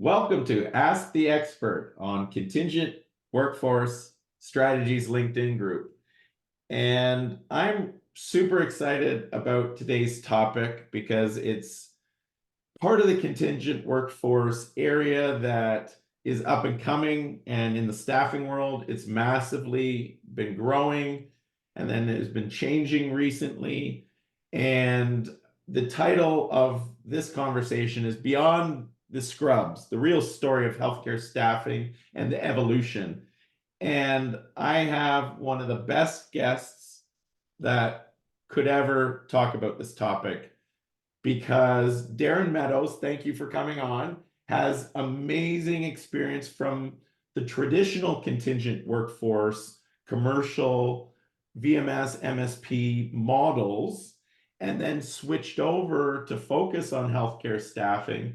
Welcome to Ask the Expert on Contingent Workforce Strategies LinkedIn group. And I'm super excited about today's topic because it's part of the contingent workforce area that is up and coming. And in the staffing world, it's massively been growing and then it has been changing recently. And the title of this conversation is Beyond the Scrubs, the real story of healthcare staffing and the evolution. And I have one of the best guests that could ever talk about this topic because Darin Meadows, thank you for coming on, has amazing experience from the traditional contingent workforce, commercial VMS, MSP models, and then switched over to focus on healthcare staffing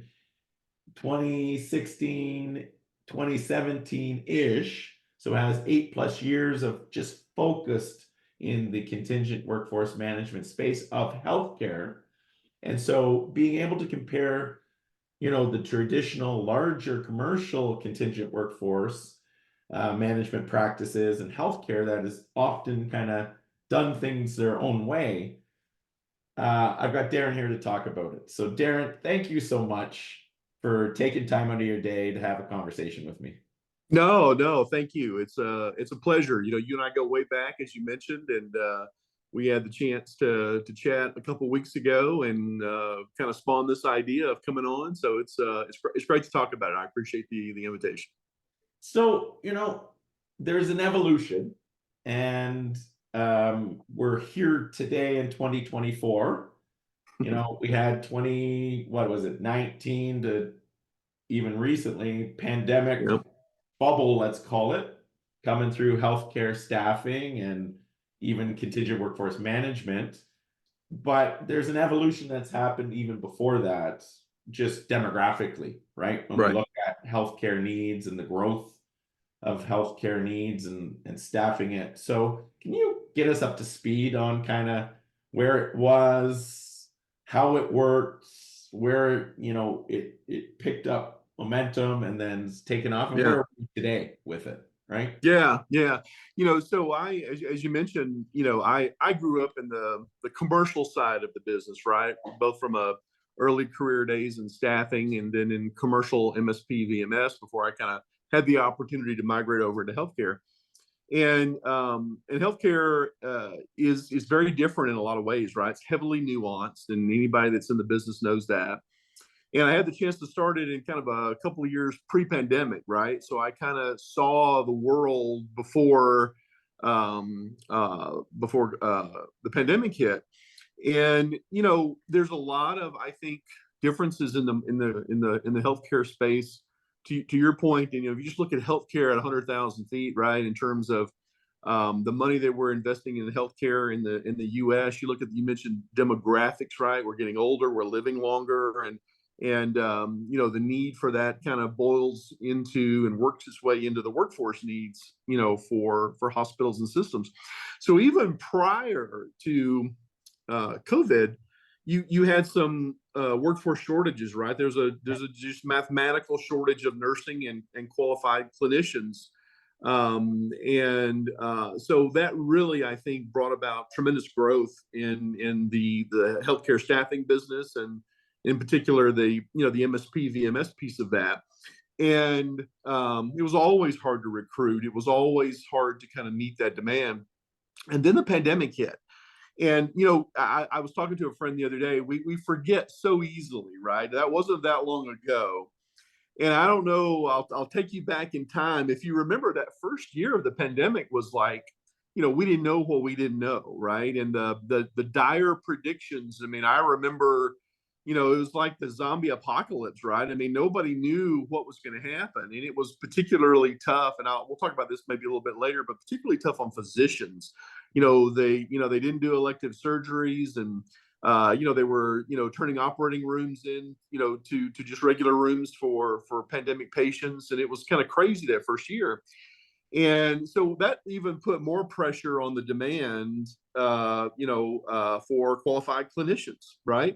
2016, 2017-ish. So it has 8+ years of just focused in the contingent workforce management space of healthcare. And so being able to compare, the traditional larger commercial contingent workforce management practices and healthcare that is often kind of done things their own way. I've got Darin here to talk about it. So Darin, thank you so much for taking time out of your day to have a conversation with me. No, thank you. It's a pleasure. You and I go way back, as you mentioned, and we had the chance to chat a couple weeks ago and kind of spawn this idea of coming on. So it's great to talk about it. I appreciate the invitation. So, there's an evolution, and we're here today in 2024. We had 19 to even recently pandemic Yep. bubble, let's call it, coming through healthcare staffing and even contingent workforce management. But there's an evolution that's happened even before that, just demographically, right? When we Right. look at healthcare needs and the growth of healthcare needs and staffing it. So can you get us up to speed on kind of where it was, how it works, where, it picked up momentum and then it's taken off, and Yeah. where are we today with it, right? Yeah. So as you mentioned, I grew up in the commercial side of the business, right? Both from a early career days in staffing and then in commercial MSP VMS before I kind of had the opportunity to migrate over into healthcare. And healthcare is very different in a lot of ways, right? It's heavily nuanced, and anybody that's in the business knows that. And I had the chance to start it in kind of a couple of years pre-pandemic, right? So I kind of saw the world before the pandemic hit, and there's a lot of, I think, differences in the healthcare space. To your point, and if you just look at healthcare at 100,000 feet, right, in terms of the money that we're investing in healthcare in the U.S. You mentioned demographics, right? We're getting older, we're living longer, and the need for that kind of boils into and works its way into the workforce needs, for hospitals and systems. So even prior to COVID, you had some workforce shortages, right? There's a just mathematical shortage of nursing and qualified clinicians. So that really, I think, brought about tremendous growth in the healthcare staffing business, and in particular the MSP VMS piece of that. And it was always hard to recruit. It was always hard to kind of meet that demand. And then the pandemic hit. And I was talking to a friend the other day. We forget so easily, right? That wasn't that long ago. And I don't know, I'll take you back in time. If you remember, that first year of the pandemic was like, we didn't know what we didn't know, right? And the dire predictions. I mean, I remember, it was like the zombie apocalypse, right? I mean, nobody knew what was going to happen, and it was particularly tough. And we'll talk about this maybe a little bit later, but particularly tough on physicians. They didn't do elective surgeries, and they were, turning operating rooms in, to just regular rooms for pandemic patients. And it was kind of crazy that first year. And so that even put more pressure on the demand, for qualified clinicians, right?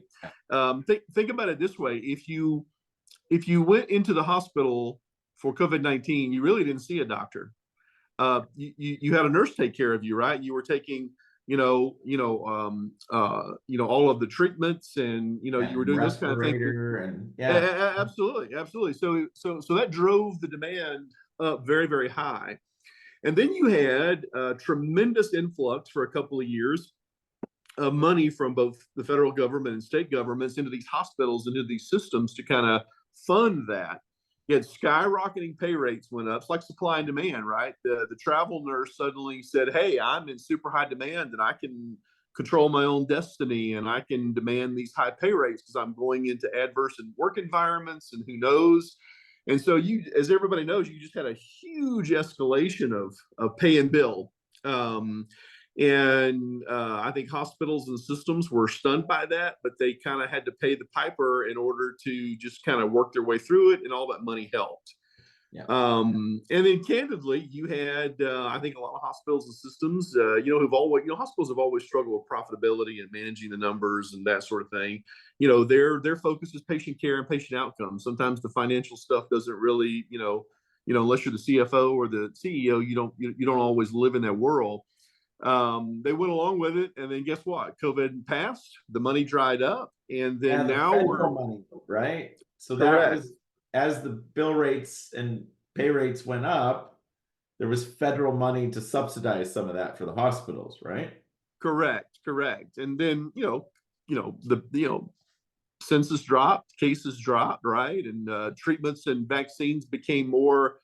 Think about it this way. if you went into the hospital for COVID-19, you really didn't see a doctor. You had a nurse take care of you, right? You were taking, all of the treatments, and you were And doing those kind of things. respirator and yeah. Absolutely, absolutely. So that drove the demand up very, very high. And then you had a tremendous influx for a couple of years of money from both the federal government and state governments into these hospitals, into these systems to kind of fund that. You had skyrocketing pay rates went up. It's like supply and demand, right? The travel nurse suddenly said, "Hey, I'm in super high demand, and I can control my own destiny, and I can demand these high pay rates because I'm going into adverse work environments, and who knows." And so you, as everybody knows, you just had a huge escalation of pay and bill. Um, and I think hospitals and systems were stunned by that, but they kind of had to pay the piper in order to just kind of work their way through it, and all that money helped. Yeah. And then candidly, you had, I think, a lot of hospitals and systems, who've always, hospitals have always struggled with profitability and managing the numbers and that sort of thing. Their focus is patient care and patient outcomes. Sometimes the financial stuff doesn't really, unless you're the CFO or the CEO, you don't always live in that world. They went along with it, and then guess what? COVID passed, the money dried up, and Yeah, then the now federal we're money, right? So that correct. was as the bill rates and pay rates went up, there was federal money to subsidize some of that for the hospitals, right? Correct. And then the census dropped, cases dropped, right, and treatments and vaccines became more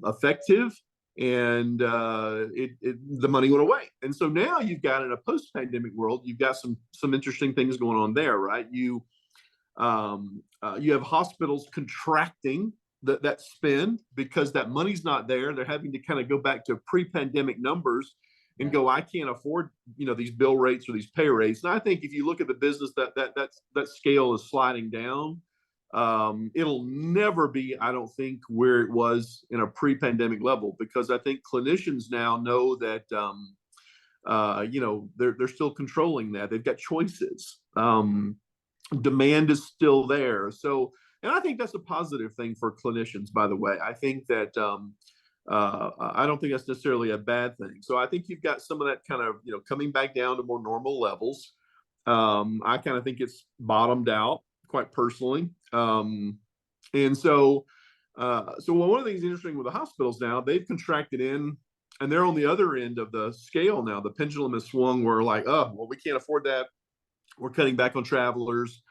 effective, and the money went away. And so now you've got, in a post-pandemic world, you've got some interesting things going on there, right? You have hospitals contracting that spend because that money's not there. They're having to kind of go back to pre-pandemic numbers and Yeah. go, I can't afford these bill rates or these pay rates. And I think if you look at the business, that scale is sliding down. It'll never be, I don't think, where it was in a pre-pandemic level, because I think clinicians now know that they're still controlling that. They've got choices. Demand is still there. So, and I think that's a positive thing for clinicians, by the way. I think that I don't think that's necessarily a bad thing. So I think you've got some of that kind of, coming back down to more normal levels. I kind of think it's bottomed out, quite personally. And so one of the things interesting with the hospitals now, they've contracted in, and they're on the other end of the scale now. The pendulum has swung where, like, oh, well, we can't afford that. We're cutting back on travelers.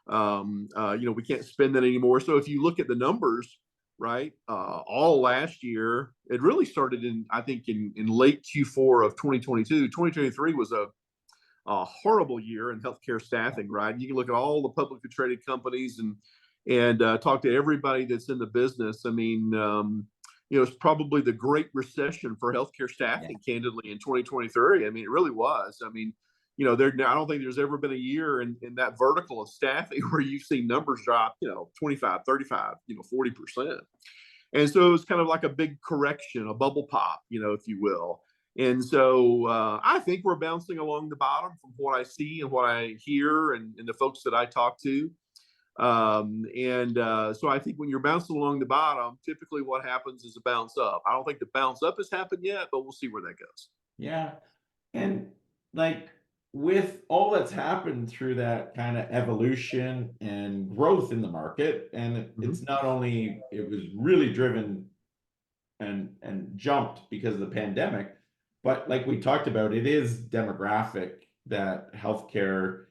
We can't spend that anymore. So if you look at the numbers, right, all last year, it really started I think in late Q4 of 2022. 2023 was a horrible year in healthcare staffing, right? You can look at all the publicly traded companies and talk to everybody that's in the business. I mean, it's probably the Great Recession for healthcare staffing, candidly, in 2023. I mean, it really was. I mean, I don't think there's ever been a year in that vertical of staffing where you've seen numbers drop, 25, 35, 40%. And so it was kind of like a big correction, a bubble pop, if you will. And so I think we're bouncing along the bottom from what I see and what I hear, and the folks that I talk to. So I think when you're bouncing along the bottom, typically what happens is a bounce up. I don't think the bounce up has happened yet, but we'll see where that goes. Yeah. And like with all that's happened through that kind of evolution and growth in the market, and it's not only it was really driven and jumped because of the pandemic, but like we talked about, it is demographic that healthcare,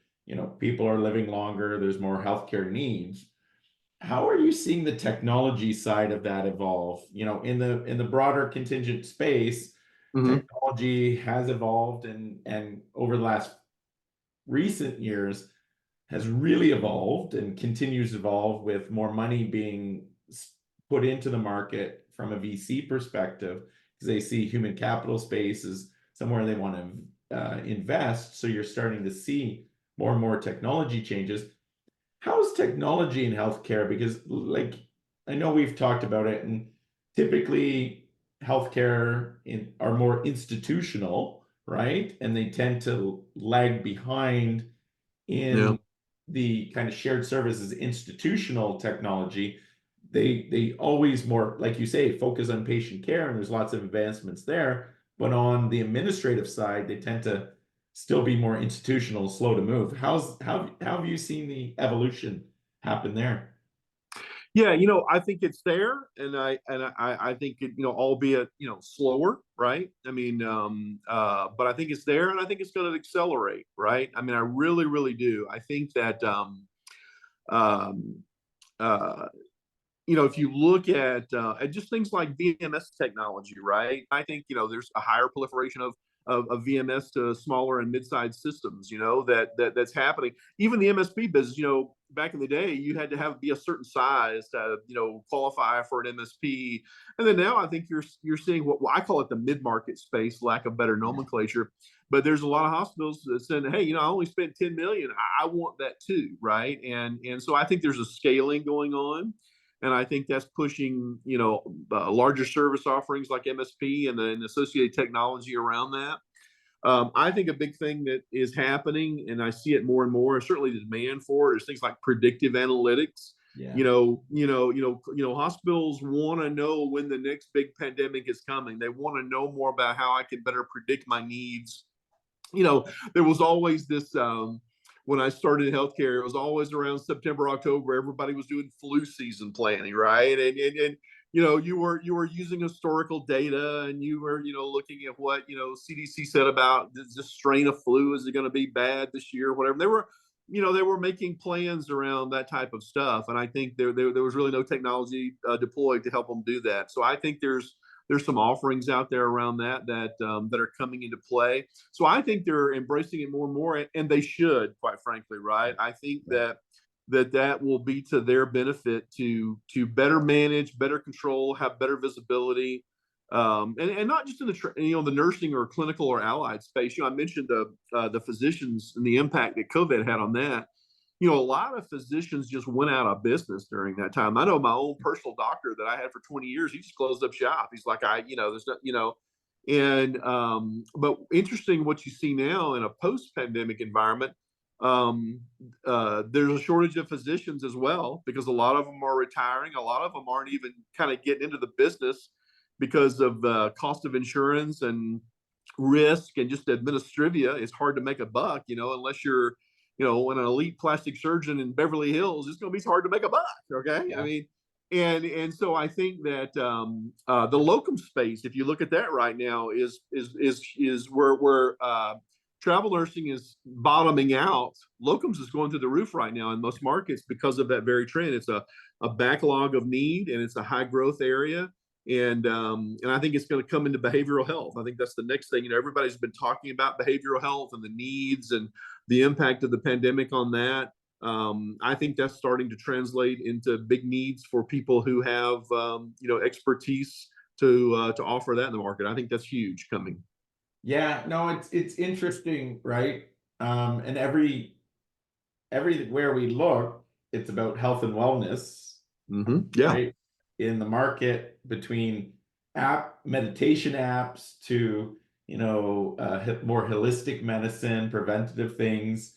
people are living longer, there's more healthcare needs. How are you seeing the technology side of that evolve? In the broader contingent space, Mm-hmm. technology has evolved and over the last recent years has really evolved and continues to evolve with more money being put into the market from a VC perspective because they see human capital space as somewhere they want to invest. So you're starting to see more and more technology changes. How is technology in healthcare? Because like I know we've talked about it, and typically healthcare are more institutional, right? And they tend to lag behind Yeah. in the kind of shared services institutional technology, they always more, like you say, focus on patient care, and there's lots of advancements there. But on the administrative side, they tend to still be more institutional, slow to move. How have you seen the evolution happen there? Yeah, I think it's there, and I think it, albeit slower, right? I mean, but I think it's there, and I think it's going to accelerate, right? I mean, I really, really do. I think that um, uh, if you look at just things like VMS technology, right? I think there's a higher proliferation of VMS to smaller and mid-sized systems. That's happening. Even the MSP business. Back in the day, you had to be a certain size to qualify for an MSP, and then now I think you're seeing what I call it the mid-market space, lack of better nomenclature. But there's a lot of hospitals that said, hey, I only spent 10 million. I want that too, right? And so I think there's a scaling going on. And I think that's pushing, larger service offerings like MSP and then associated technology around that. I think a big thing that is happening, and I see it more and more, certainly the demand for it, is things like predictive analytics. Yeah. Hospitals want to know when the next big pandemic is coming. They want to know more about how I can better predict my needs. There was always this when I started in healthcare, it was always around September, October. Everybody was doing flu season planning, right? And you were using historical data, and you were looking at what CDC said about this strain of flu. Is it going to be bad this year? Whatever they were making plans around that type of stuff, and I think there was really no technology deployed to help them do that. So I think there's some offerings out there around that are coming into play. So I think they're embracing it more and more, and they should, quite frankly, right? I think that will be to their benefit to better manage, better control, have better visibility, and not just in the nursing or clinical or allied space. I mentioned the physicians and the impact that COVID had on that. A lot of physicians just went out of business during that time. I know my own personal doctor that I had for 20 years, he just closed up shop. He's like, there's not, but interesting what you see now in a post-pandemic environment. There's a shortage of physicians as well, because a lot of them are retiring. A lot of them aren't even kind of getting into the business because of the cost of insurance and risk and just administrivia. It's hard to make a buck, unless you're an elite plastic surgeon in Beverly Hills. It's going to be hard to make a buck. Okay. Yeah. I mean, and so I think that the locum space, if you look at that right now, is where travel nursing is bottoming out. Locums is going through the roof right now in most markets because of that very trend. It's a backlog of need, and it's a high growth area. And I think it's going to come into behavioral health. I think that's the next thing. Everybody's been talking about behavioral health and the needs and the impact of the pandemic on that. I think that's starting to translate into big needs for people who have expertise to offer that in the market. I think that's huge coming. Yeah, no, it's interesting, right? And everywhere we look, it's about health and wellness, Yeah. right? In the market, between meditation apps to more holistic medicine, preventative things,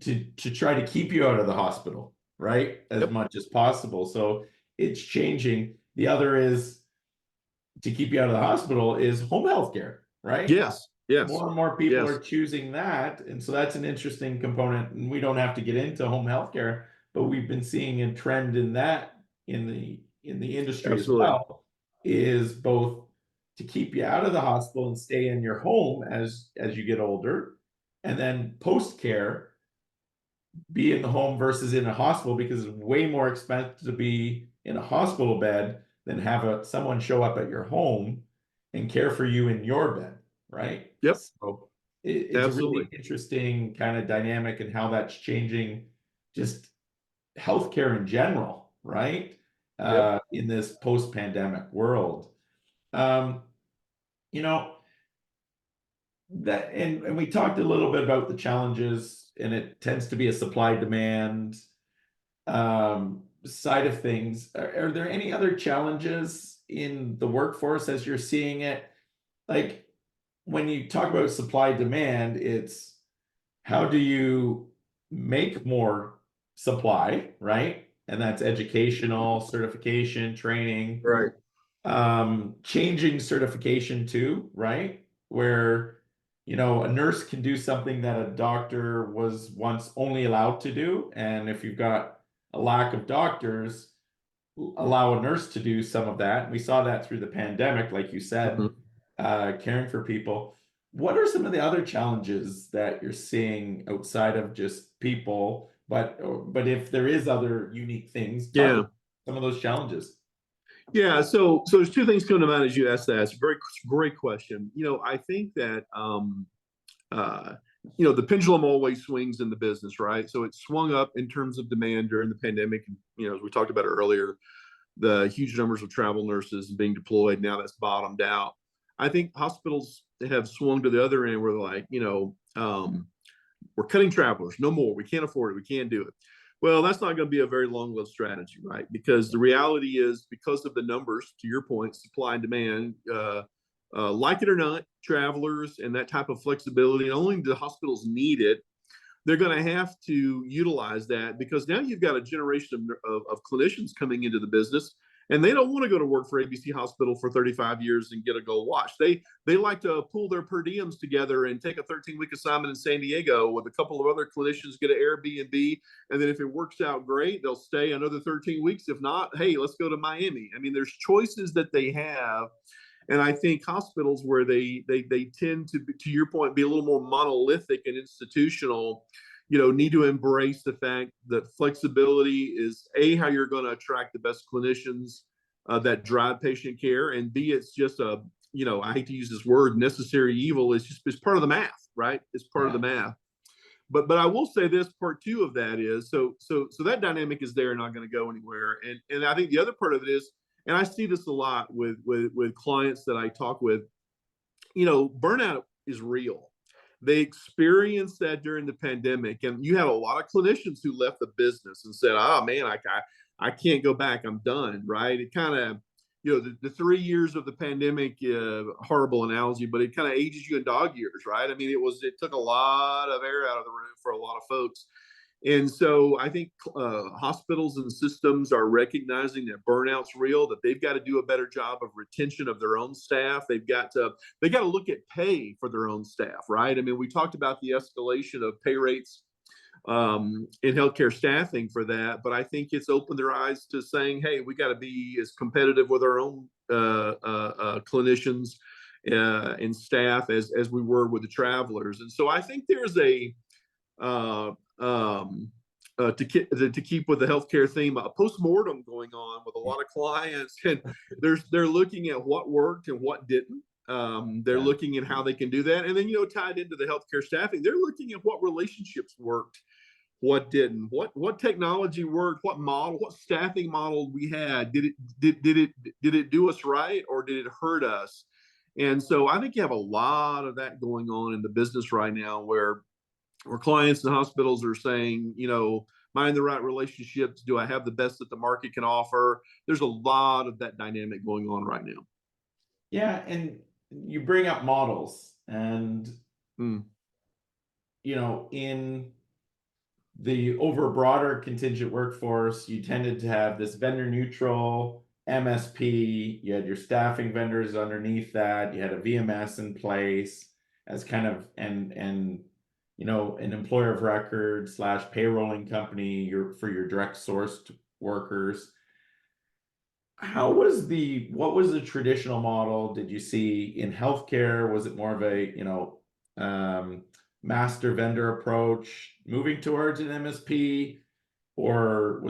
to try to keep you out of the hospital, right? As Yep. much as possible. So it's changing. The other is to keep you out of the hospital is home health care, right? Yes. Yes. More and more people Yes. are choosing that. And so that's an interesting component. And we don't have to get into home healthcare, but we've been seeing a trend in that in the industry as Absolutely. well, is both to keep you out of the hospital and stay in your home as you get older, and then post care, be in the home versus in a hospital, because it's way more expensive to be in a hospital bed than have someone show up at your home and care for you in your bed, right? Yep. So it's a really Absolutely. interesting kind of dynamic and how that's changing just healthcare in general, right? Yep. In this post-pandemic world. Um, you know, and we talked a little bit about the challenges, and it tends to be a supply demand side of things. Are there any other challenges in the workforce as you're seeing it? Like, when you talk about supply demand, it's how do you make more supply, right? And that's educational, certification, training, Right. changing certification too, right? Where, a nurse can do something that a doctor was once only allowed to do. And if you've got a lack of doctors, allow a nurse to do some of that. We saw that through the pandemic, like you said, Mhm. caring for people. What are some of the other challenges that you're seeing outside of just people? But if there is other unique things, talk Yeah. about some of those challenges. Yeah, so there's two things coming to mind as you ask that. It's a very great question. I think that uh, the pendulum always swings in the business, right? So it swung up in terms of demand during the pandemic. As we talked about earlier, the huge numbers of travel nurses being deployed. Now that's bottomed out. I think hospitals have swung to the other end where they're like, we're cutting travelers, no more. We can't afford it. We can't do it. Well, that's not going to be a very long-lived strategy, right? Because the reality is, because of the numbers, to your point, supply and demand, like it or not, travelers and that type of flexibility, not only do hospitals need it, they're going to have to utilize that, because now you've got a generation of clinicians coming into the business, and they don't want to go to work for ABC Hospital for 35 years and get a gold watch. They like to pull their per diems together and take a 13-week assignment in San Diego with a couple of other clinicians, get an Airbnb, and then if it works out great, they'll stay another 13 weeks. If not, hey, let's go to Miami. I mean, there's choices that they have, and I think hospitals where they tend to your point, be a little more monolithic and institutional, need to embrace the fact that flexibility is how you're going to attract the best clinicians that drive patient care, and B, it's just I hate to use this word, necessary evil. It's part of the math, right? It's part of the Yeah. math. But I will say this, part two of that is, so that dynamic is there, not going to go anywhere. And I think the other part of it is, and I see this a lot with clients that I talk with, burnout is real. They experienced that during the pandemic, and you had a lot of clinicians who left the business and said, "Oh man, I can't go back. I'm done." Right? It kind of, the 3 years of the pandemic, horrible analogy, but it kind of ages you in dog years, right? I mean, it took a lot of air out of the room for a lot of folks. And so I think hospitals and systems are recognizing that burnout's real, that they've got to do a better job of retention of their own staff. They got to look at pay for their own staff, right? I mean, we talked about the escalation of pay rates in healthcare staffing for that, but I think it's opened their eyes to saying, hey, we got to be as competitive with our own clinicians and staff as we were with the travelers. And so I think there's uh, to keep with the healthcare theme, a postmortem going on with a lot of clients, and they're looking at what worked and what didn't. They're Yeah. looking at how they can do that, and then tied into the healthcare staffing, they're looking at what relationships worked, what didn't, what technology worked, what staffing model we had. Did it do us right, or did it hurt us? And so I think you have a lot of that going on in the business right now, where clients and hospitals are saying, mind the right relationships. Do I have the best that the market can offer? There's a lot of that dynamic going on right now. Yeah, and you bring up models, and Mm. in the over broader contingent workforce, you tended to have this vendor neutral MSP. You had your staffing vendors underneath that. You had a VMS in place as kind of and an employer of record slash payrolling company for your direct sourced workers. What was the traditional model? Did you see in healthcare? Was it more of a, master vendor approach moving towards an MSP? Or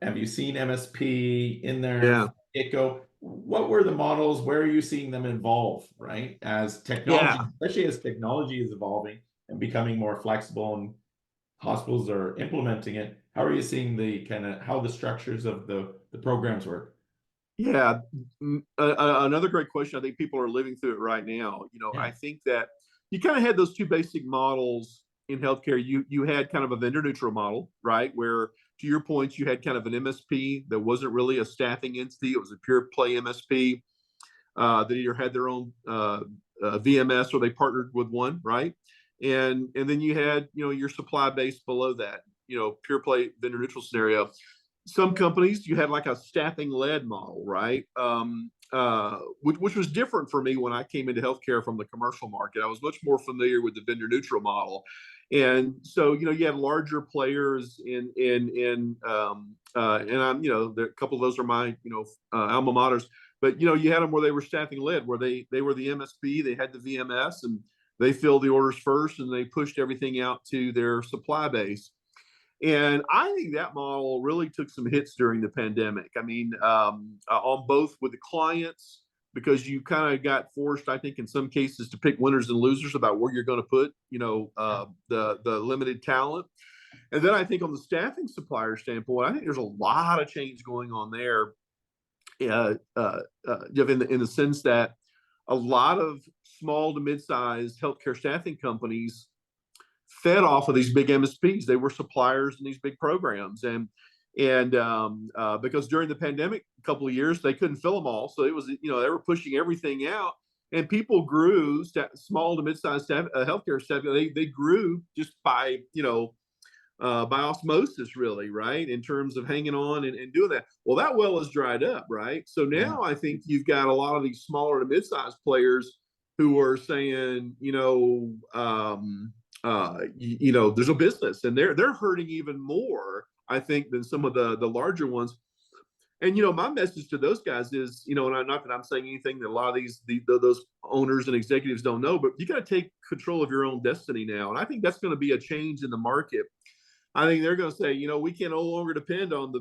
have you seen MSP in there Yeah. from the get-go? What were the models? Where are you seeing them evolve, right? As technology, Yeah. especially as technology is evolving and becoming more flexible and hospitals are implementing it, how are you seeing how the structures of the programs work? Yeah. Another great question. I think people are living through it right now. Yeah. I think that you kind of had those two basic models in healthcare. You had kind of a vendor neutral model, right? Where, to your point, you had kind of an MSP that wasn't really a staffing entity. It was a pure play MSP that either had their own VMS or they partnered with one, right? and then you had, your supply base below that, pure play vendor neutral scenario. Some companies you had like a staffing led model, right? Which was different for me when I came into healthcare from the commercial market. I was much more familiar with the vendor neutral model, and so you had larger players and I'm a couple of those are my alma maters, but you had them where they were staffing led, where they were the MSP, they had the VMS, and they filled the orders first, and they pushed everything out to their supply base. And I think that model really took some hits during the pandemic. I mean, on both with the clients, because you kind of got forced, I think, in some cases, to pick winners and losers about where you're going to put, the limited talent. And then I think on the staffing supplier standpoint, I think there's a lot of change going on there, in the sense that a lot of small to mid-sized healthcare staffing companies fed off of these big MSPs. They were suppliers in these big programs, and because during the pandemic, a couple of years, they couldn't fill them all, so it was they were pushing everything out, and people grew. Small to mid-sized staff, healthcare staff, they grew just by osmosis, really, right? In terms of hanging on and doing that. Well, that well has dried up, right? So now I think you've got a lot of these smaller to mid-sized players who are saying, there's a business, and they're hurting even more, I think, than some of the larger ones. And my message to those guys is, and not that I'm saying anything that a lot of those owners and executives don't know, but you got to take control of your own destiny now. And I think that's going to be a change in the market. I think they're going to say, we can no longer depend on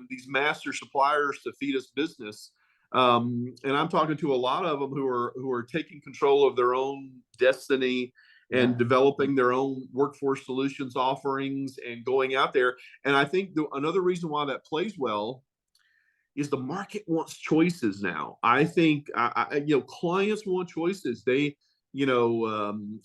these master suppliers to feed us business. And I'm talking to a lot of them who are taking control of their own destiny and developing their own workforce solutions offerings and going out there. And I think another reason why that plays well is the market wants choices now. I think clients want choices. They things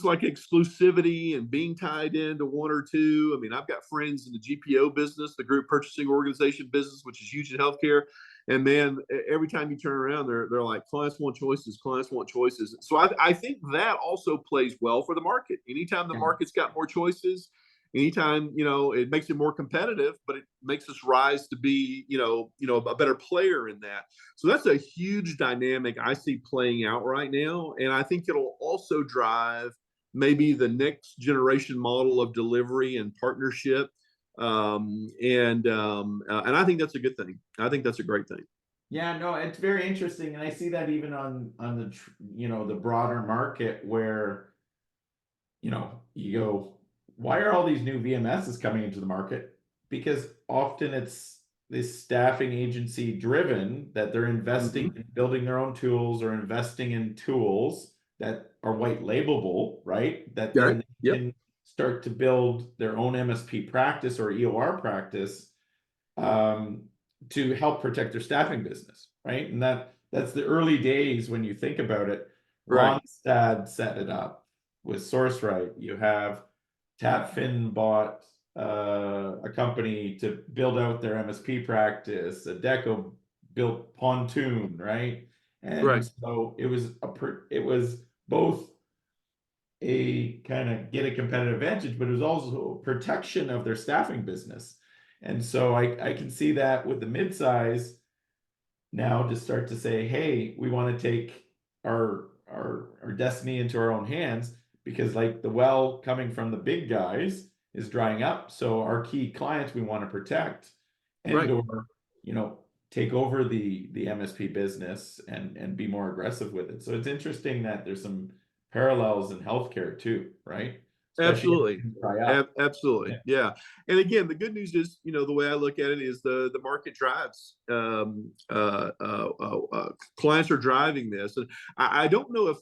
like exclusivity and being tied into one or two. I mean, I've got friends in the GPO business, the group purchasing organization business, which is huge in healthcare. And man, every time you turn around, they're like, clients want choices, clients want choices. So I think that also plays well for the market. Anytime the market's got more choices, anytime it makes it more competitive, but it makes us rise to be a better player in that. So that's a huge dynamic I see playing out right now, and I think it'll also drive maybe the next generation model of delivery and partnership. And I think that's a good thing. I think that's a great thing. Yeah, no, it's very interesting, and I see that even on the broader market where you go, why are all these new VMSs coming into the market? Because often it's this staffing agency driven, that they're investing in building their own tools or investing in tools that are white labelable, right? That then they can start to build their own MSP practice or EOR practice to help protect their staffing business, right? And that's the early days when you think about it. Right. Ronstadt set it up with SourceRight. You have Tapfin bought a company to build out their MSP practice. Adecco built Pontoon, right? And so it was both a kind of get a competitive advantage, but it was also protection of their staffing business. And so I can see that with the midsize now to start to say, hey, we want to take our destiny into our own hands, because like the well coming from the big guys is drying up. So our key clients we want to protect and or take over the MSP business and be more aggressive with it. So it's interesting that there's some parallels in healthcare too, right? Absolutely. Absolutely. Yeah. And again, the good news is, the way I look at it is the market drives. Clients are driving this. And I don't know if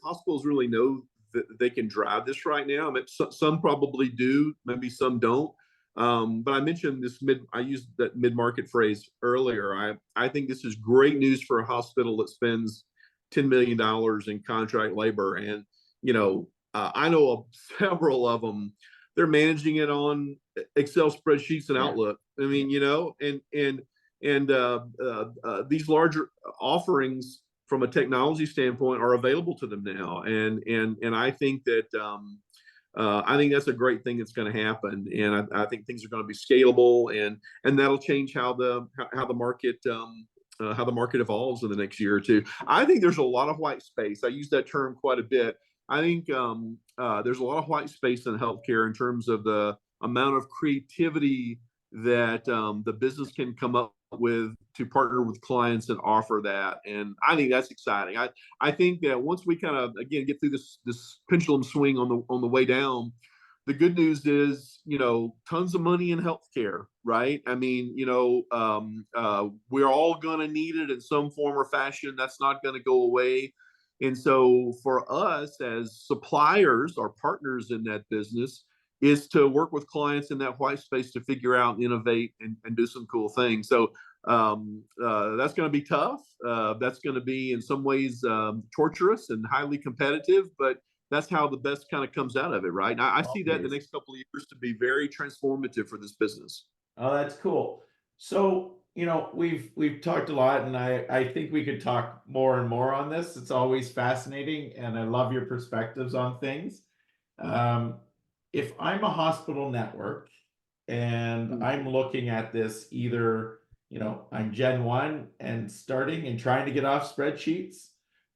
hospitals really know that they can drive this right now. I mean, some probably do, maybe some don't. But I mentioned I used that mid-market phrase earlier. I think this is great news for a hospital that spends $10 million in contract labor. And, I know of several of them, they're managing it on Excel spreadsheets and Outlook. I mean, and these larger offerings from a technology standpoint are available to them now, and I think that I think that's a great thing that's going to happen, and I think things are going to be scalable, and that'll change how the market how the market evolves in the next year or two. I think there's a lot of white space. I use that term quite a bit. I think there's a lot of white space in healthcare in terms of the amount of creativity that the business can come up with to partner with clients and offer that. And I think that's exciting. I think that once we kind of again get through this pendulum swing on the way down, the good news is, tons of money in healthcare, right? I mean, we're all going to need it in some form or fashion. That's not going to go away. And so for us as suppliers or partners in that business is to work with clients in that white space to figure out, innovate, and do some cool things. So that's going to be tough. That's going to be in some ways torturous and highly competitive, but that's how the best kind of comes out of it, right? I see that in the next couple of years to be very transformative for this business. Oh, that's cool. So, we've talked a lot, and I think we could talk more and more on this. It's always fascinating, and I love your perspectives on things. Um, if I'm a hospital network and I'm looking at this, either, I'm Gen 1 and starting and trying to get off spreadsheets,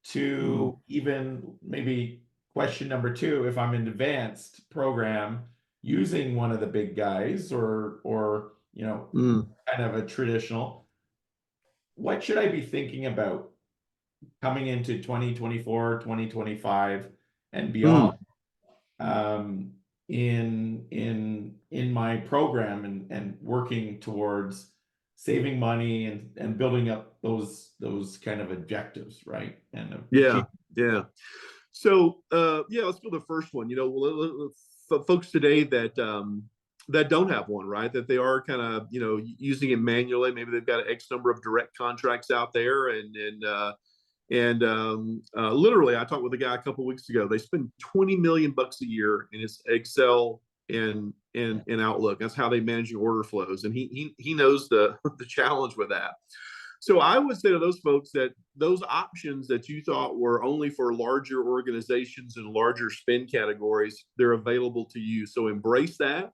to even maybe question number 2, if I'm an advanced program using one of the big guys, or kind of a traditional, what should I be thinking about coming into 2024, 2025 and beyond, um, in my program, and working towards saving money and building up those kind of objectives, right? And Yeah. So let's go to the first one. Folks today that don't have one, right? That they are kind of using it manually. Maybe they've got X number of direct contracts out there, and literally, I talked with a guy a couple of weeks ago. They spend $20 million a year in his Excel and Outlook. That's how they manage the order flows, and he knows the challenge with that. So I would say to those folks that those options that you thought were only for larger organizations and larger spend categories, they're available to you. So embrace that.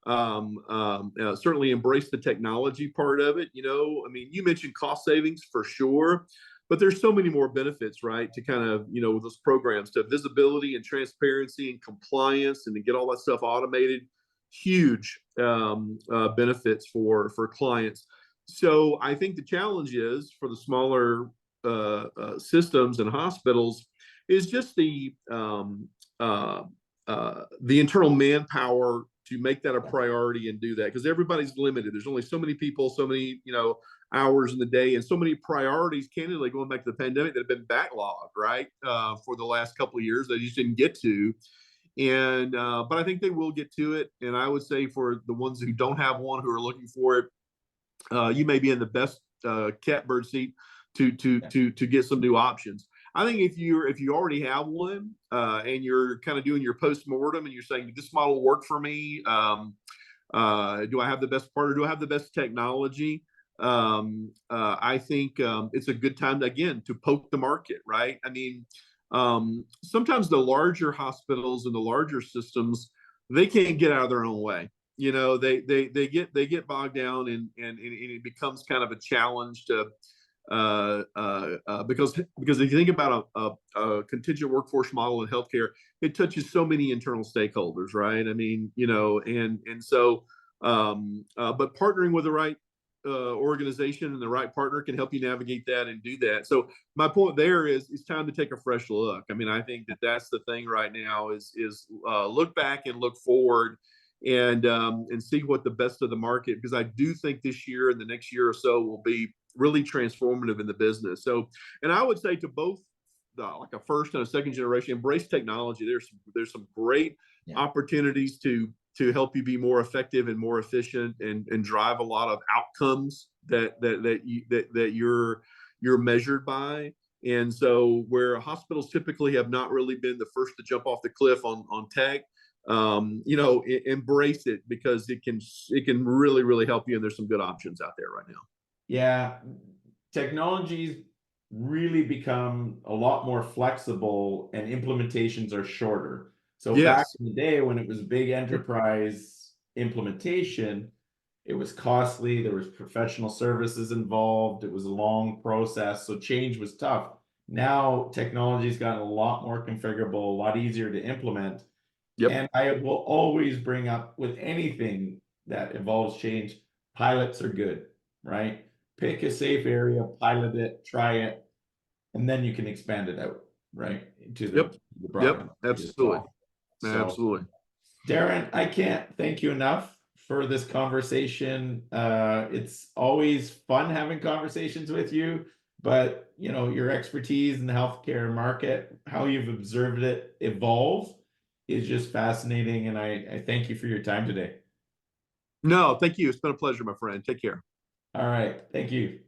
Certainly embrace the technology part of it. I mean, you mentioned cost savings for sure, but there's so many more benefits, right? To kind of, with those programs, to visibility and transparency and compliance, and to get all that stuff automated, huge benefits for clients. So I think the challenge is for the smaller systems and hospitals is just the internal manpower to make that a priority and do that, because everybody's limited. There's only so many people, so many hours in the day, and so many priorities, candidly, going back to the pandemic, that have been backlogged, right, for the last couple of years that you just didn't get to. And but I think they will get to it. And I would say for the ones who don't have one, who are looking for it, you may be in the best catbird seat to get some new options. I think if you already have one and you're kind of doing your post-mortem and you're saying, this model worked for me, do I have the best partner? Do I have the best technology? I think it's a good time to poke the market, right? I mean, sometimes the larger hospitals and the larger systems, they can't get out of their own way. They get bogged down, and it becomes kind of a challenge to because if you think about a contingent workforce model in healthcare, it touches so many internal stakeholders, right? I mean, and so but partnering with the right organization and the right partner can help you navigate that and do that. So my point there is it's time to take a fresh look. I mean, I think that's the thing right now is look back and look forward, and see what the best of the market, because I do think this year and the next year or so will be really transformative in the business. So, and I would say to both like a first and a second generation, embrace technology. There's some great opportunities to help you be more effective and more efficient, and drive a lot of outcomes that you're measured by. And so where hospitals typically have not really been the first to jump off the cliff on tech, embrace it, because it can really, really help you. And there's some good options out there right now. Yeah, technology's really become a lot more flexible and implementations are shorter. So back Yes. in the day when it was big enterprise implementation, it was costly, there was professional services involved, it was a long process, so change was tough. Now technology's gotten a lot more configurable, a lot easier to implement. Yep. And I will always bring up with anything that involves change, pilots are good, right? Pick a safe area, pilot it, try it, and then you can expand it out, right? Into Yep. the broader Yep. market as Absolutely. well. So Absolutely. Darin, I can't thank you enough for this conversation. It's always fun having conversations with you, but you know, your expertise in the healthcare market, how you've observed it evolve is just fascinating. And I thank you for your time today. No, thank you. It's been a pleasure, my friend. Take care. All right. Thank you.